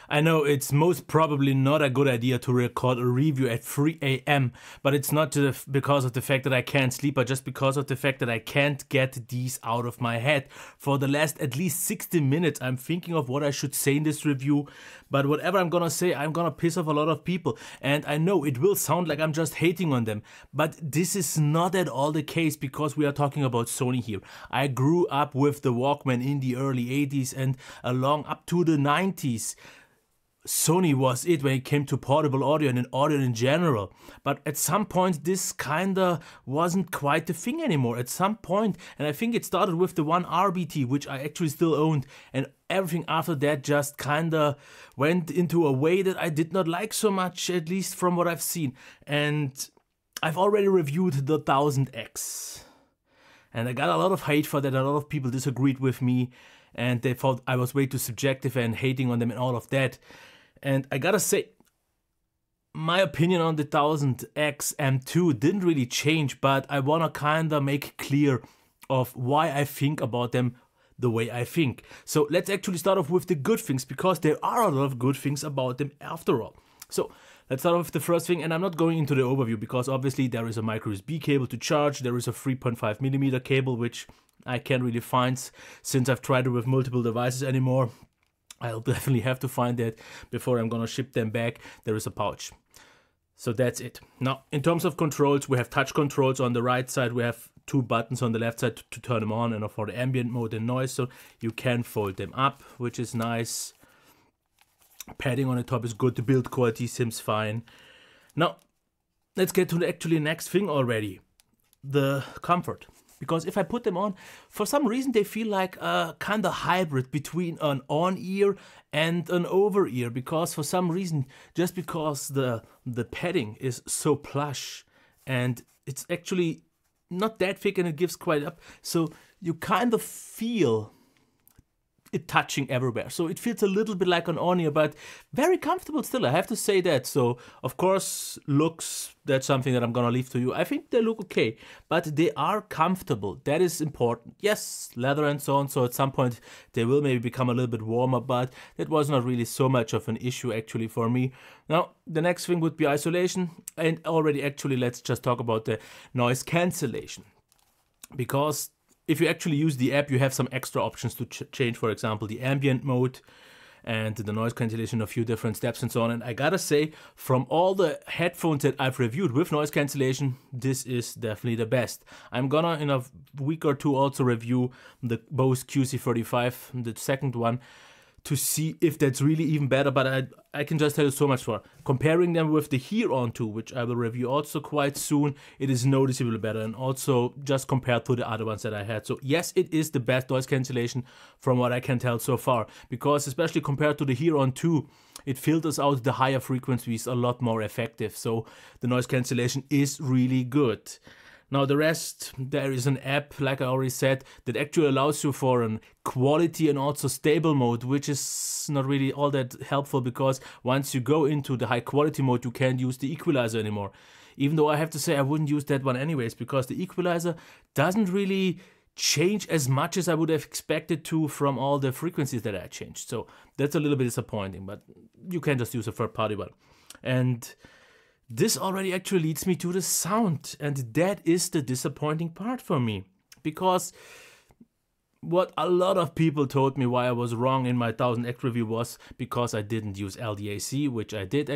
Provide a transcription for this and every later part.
I know it's most probably not a good idea to record a review at 3 a.m., but it's not because of the fact that I can't sleep, but just because of the fact that I can't get these out of my head. For the last at least 60 minutes, I'm thinking of what I should say in this review, but whatever I'm gonna say, I'm gonna piss off a lot of people. And I know it will sound like I'm just hating on them, but this is not at all the case because we are talking about Sony here. I grew up with the Walkman in the early 80s and along up to the 90s. Sony was it when it came to portable audio and in audio in general. But at some point this kinda wasn't quite the thing anymore. At some point, and I think it started with the one RBT, which I actually still owned, and everything after that just kinda went into a way that I did not like so much, at least from what I've seen. And I've already reviewed the 1000X. And I got a lot of hate for that, a lot of people disagreed with me, and they thought I was way too subjective and hating on them and all of that. And I gotta say, my opinion on the 1000X M2 didn't really change, but I wanna kinda make clear of why I think about them the way I think. So let's actually start off with the good things, because there are a lot of good things about them after all. So let's start off with the first thing, and I'm not going into the overview because obviously there is a micro USB cable to charge, there is a 3.5mm cable, which I can't really find since I've tried it with multiple devices anymore. I'll definitely have to find that before I'm gonna ship them back. There is a pouch. So that's it. Now, in terms of controls, we have touch controls on the right side. We have two buttons on the left side to turn them on and for the ambient mode and noise. So you can fold them up, which is nice. Padding on the top is good. The build quality seems fine. Now, let's get to the actually next thing already. The comfort. Because if I put them on, for some reason they feel like a kind of hybrid between an on-ear and an over-ear. Because for some reason, just because the padding is so plush and it's actually not that thick and it gives quite up, so you kind of feel it touching everywhere. So it feels a little bit like an on-ear, but very comfortable still, I have to say that. So of course, looks, that's something that I'm gonna leave to you. I think they look okay, but they are comfortable. That is important. Yes, leather and so on, so at some point they will maybe become a little bit warmer, but that was not really so much of an issue actually for me. Now, the next thing would be isolation, and already actually let's just talk about the noise cancellation. Because if you actually use the app, you have some extra options to change, for example, the ambient mode and the noise cancellation, a few different steps and so on. And I gotta say, from all the headphones that I've reviewed with noise cancellation, this is definitely the best. I'm gonna, in a week or two, also review the Bose QC35, the second one, to see if that's really even better, but I can just tell you so much for comparing them with the Here-On 2, which I will review also quite soon. It is noticeably better, and also just compared to the other ones that I had. So yes, it is the best noise cancellation from what I can tell so far, because especially compared to the Here-On 2, it filters out the higher frequencies a lot more effective. So the noise cancellation is really good. Now the rest, there is an app, like I already said, that actually allows you for an quality and also stable mode, which is not really all that helpful, because once you go into the high quality mode, you can't use the equalizer anymore. Even though I have to say I wouldn't use that one anyways, because the equalizer doesn't really change as much as I would have expected to from all the frequencies that I changed. So that's a little bit disappointing, but you can just use a third party one. And this already actually leads me to the sound, and that is the disappointing part for me, because what a lot of people told me why I was wrong in my 1000X review was because I didn't use LDAC, which I did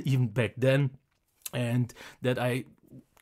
even back then, and that I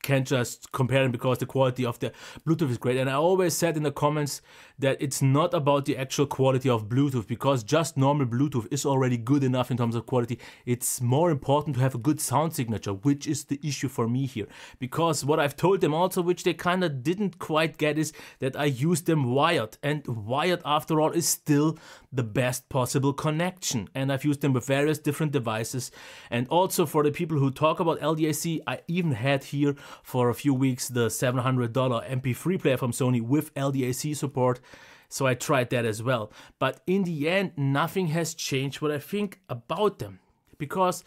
can't just compare them because the quality of the Bluetooth is great. And I always said in the comments that it's not about the actual quality of Bluetooth, because just normal Bluetooth is already good enough in terms of quality. It's more important to have a good sound signature, which is the issue for me here. Because what I've told them also, which they kind of didn't quite get, is that I use them wired, and wired after all is still the best possible connection. And I've used them with various different devices. And also for the people who talk about LDAC, I even had here for a few weeks the $700 MP3 player from Sony with LDAC support, so I tried that as well. But in the end, nothing has changed what I think about them, because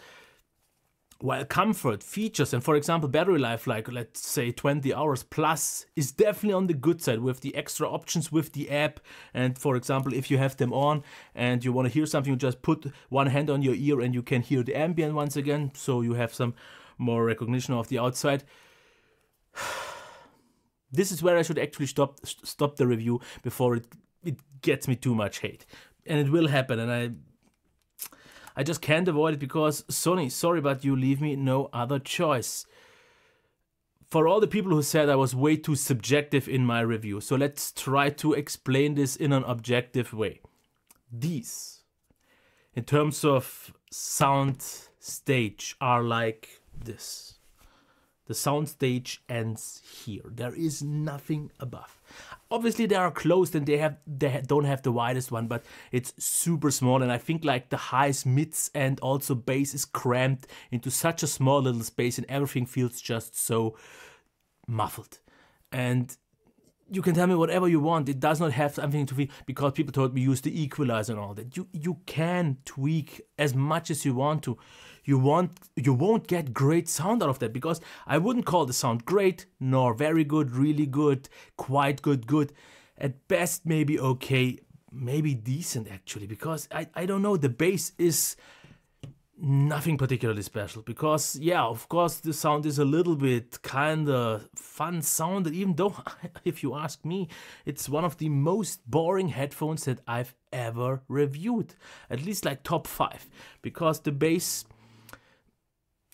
while comfort, features, and for example battery life, like let's say 20 hours plus, is definitely on the good side with the extra options with the app. And for example, if you have them on and you want to hear something, you just put one hand on your ear and you can hear the ambient once again, so you have some more recognition of the outside. This is where I should actually stop the review before it gets me too much hate. And it will happen, and I just can't avoid it because Sony, sorry, but you leave me no other choice. For all the people who said I was way too subjective in my review, so let's try to explain this in an objective way. These, in terms of sound stage, are like this. The sound stage ends here. There is nothing above. Obviously they are closed and they don't have the widest one, but it's super small, and I think like the highs, mids and also bass is cramped into such a small little space and everything feels just so muffled. And you can tell me whatever you want, it does not have something to feel, because people told me use the equalizer and all that. You can tweak as much as you want to. You won't get great sound out of that, because I wouldn't call the sound great, nor very good, really good, quite good. At best maybe okay, maybe decent actually, because I don't know, the bass is nothing particularly special, because yeah, of course the sound is a little bit kinda fun sounded, even though if you ask me, it's one of the most boring headphones that I've ever reviewed, at least like top 5, because the bass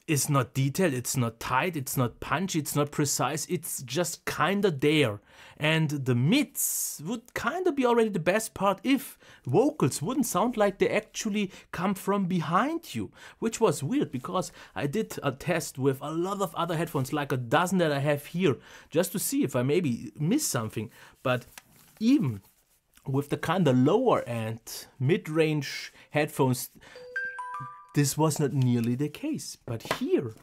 is not detailed, it's not tight, it's not punchy, it's not precise, it's just kinda there. And the mids would kinda be already the best part if vocals wouldn't sound like they actually come from behind you, which was weird, because I did a test with a lot of other headphones, like a dozen that I have here, just to see if I maybe missed something. But even with the kinda lower end, mid-range headphones, this was not nearly the case. But here,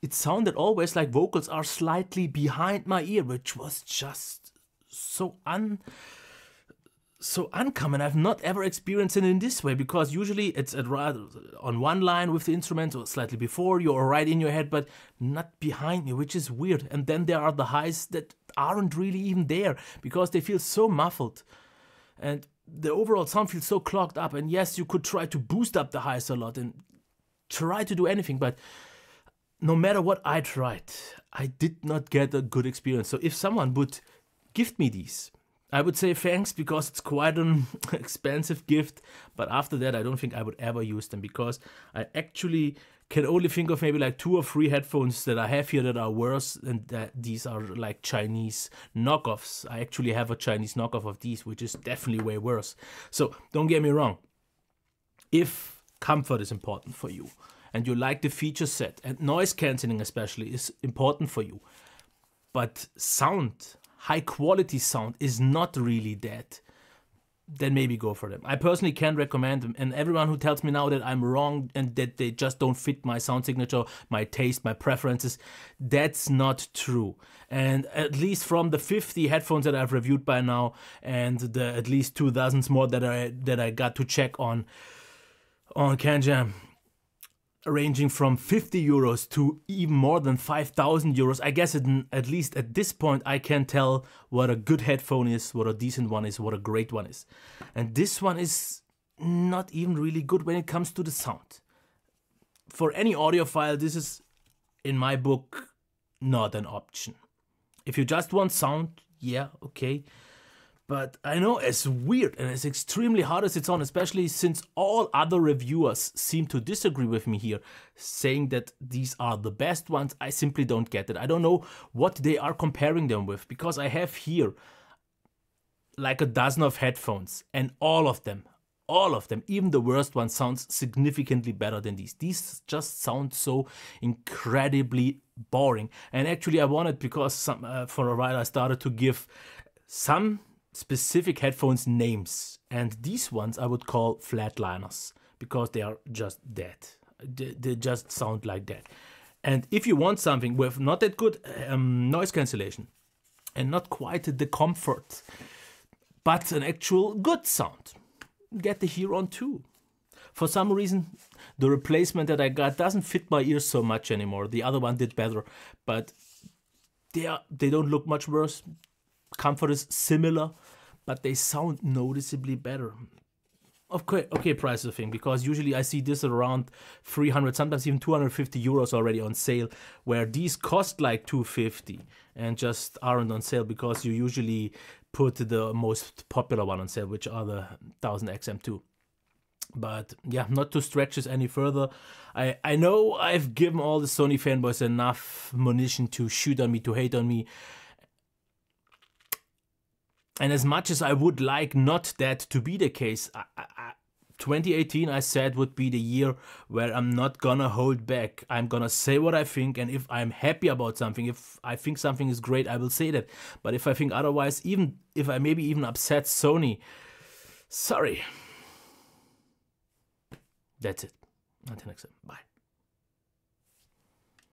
it sounded always like vocals are slightly behind my ear, which was just so uncommon. I've not ever experienced it in this way, because usually it's rather on one line with the instrument or slightly before you or right in your head, but not behind me, which is weird. And then there are the highs that aren't really even there, because they feel so muffled. And the overall sound feels so clogged up. And yes, you could try to boost up the highs a lot and try to do anything, but no matter what I tried, I did not get a good experience. So if someone would gift me these, I would say thanks, because it's quite an expensive gift, but after that I don't think I would ever use them, because I actually can only think of maybe like 2 or 3 headphones that I have here that are worse, and that these are like Chinese knockoffs. I actually have a Chinese knockoff of these, which is definitely way worse. So don't get me wrong, if comfort is important for you and you like the feature set, and noise cancelling especially is important for you, but sound, high quality sound is not really that, then maybe go for them. I personally can't recommend them, and everyone who tells me now that I'm wrong and that they just don't fit my sound signature, my taste, my preferences, that's not true. And at least from the 50 headphones that I've reviewed by now, and the at least 2 dozens more that I got to check on CanJam, ranging from 50 euros to even more than 5,000 euros. I guess at least at this point I can tell what a good headphone is, what a decent one is, what a great one is. And this one is not even really good when it comes to the sound. For any audiophile, this is, in my book, not an option. If you just want sound, yeah, okay. But I know, as weird and as extremely hard as it sounds, especially since all other reviewers seem to disagree with me here, saying that these are the best ones, I simply don't get it. I don't know what they are comparing them with, because I have here like a dozen of headphones, and all of them, even the worst one, sounds significantly better than these. These just sound so incredibly boring. And actually I wanted, because for a while I started to give some specific headphones names, and these ones I would call flatliners, because they are just dead. They just sound like that. And if you want something with not that good noise cancellation and not quite the comfort, but an actual good sound, get the Huron 2. For some reason, the replacement that I got doesn't fit my ears so much anymore. The other one did better, but they don't look much worse. Comfort is similar, but they sound noticeably better. Okay, price is a thing, because usually I see this at around 300, sometimes even 250 euros already on sale, where these cost like 250 and just aren't on sale because you usually put the most popular one on sale, which are the 1000 XM2. But yeah, not to stretch this any further. I know I've given all the Sony fanboys enough munition to shoot on me, to hate on me. And as much as I would like not that to be the case, 2018 I said would be the year where I'm not gonna hold back. I'm gonna say what I think, and if I'm happy about something, if I think something is great, I will say that. But if I think otherwise, even if I maybe even upset Sony, sorry. That's it. Until next time. Bye.